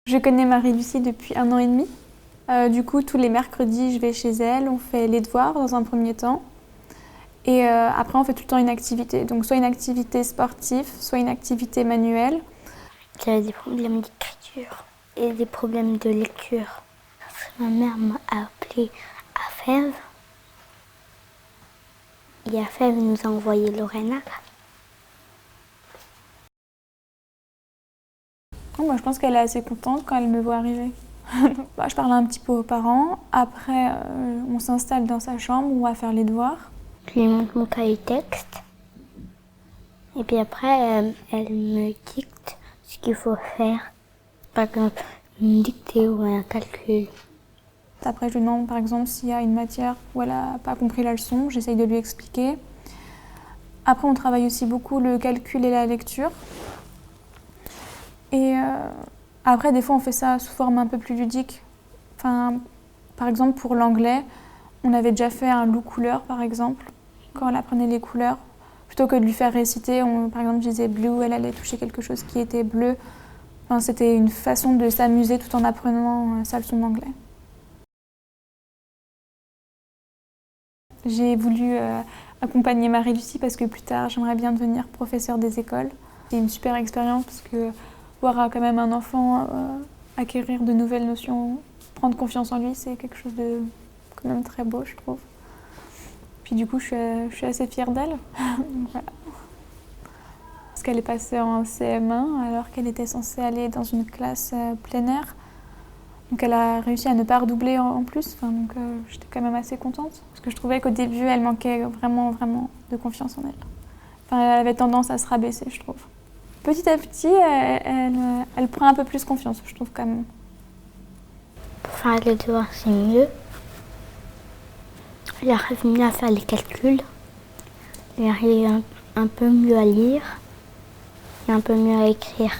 Je connais Marie-Lucie depuis 1 an et demi. Du coup, tous les mercredis, je vais chez elle, on fait les devoirs dans un premier temps. Et après, on fait tout le temps une activité. Donc, soit une activité sportive, soit une activité manuelle. J'avais des problèmes d'écriture et des problèmes de lecture. Ma mère m'a appelé à Fèves. Et à Fèves, elle nous a envoyé Lorena. Oh, moi, je pense qu'elle est assez contente quand elle me voit arriver. Je parle un petit peu aux parents. Après, on s'installe dans sa chambre, on va faire les devoirs. Je lui montre mon cahier texte. Et puis après, elle me dicte ce qu'il faut faire. Par exemple, une dictée ou un calcul. Après, je lui demande par exemple s'il y a une matière où elle n'a pas compris la leçon, j'essaye de lui expliquer. Après, on travaille aussi beaucoup le calcul et la lecture. Et après, des fois, on fait ça sous forme un peu plus ludique. Enfin, par exemple, pour l'anglais, on avait déjà fait un loup couleur, par exemple, quand elle apprenait les couleurs. Plutôt que de lui faire réciter, par exemple, je disais blue, elle allait toucher quelque chose qui était bleu. Enfin, c'était une façon de s'amuser tout en apprenant sa leçon d'anglais. J'ai voulu accompagner Marie-Lucie parce que plus tard, j'aimerais bien devenir professeure des écoles. C'est une super expérience parce que voir quand même un enfant acquérir de nouvelles notions, prendre confiance en lui, c'est quelque chose de quand même très beau, je trouve. Puis du coup, je suis assez fière d'elle. Voilà. Parce qu'elle est passée en CM1 alors qu'elle était censée aller dans une classe plein air. Donc elle a réussi à ne pas redoubler en plus, donc j'étais quand même assez contente. Parce que je trouvais qu'au début, elle manquait vraiment, vraiment de confiance en elle. Enfin, elle avait tendance à se rabaisser, je trouve. Petit à petit, elle prend un peu plus confiance, je trouve quand même. Pour faire les devoirs, c'est mieux. J'arrive mieux à faire les calculs. J'arrive un peu mieux à lire et un peu mieux à écrire.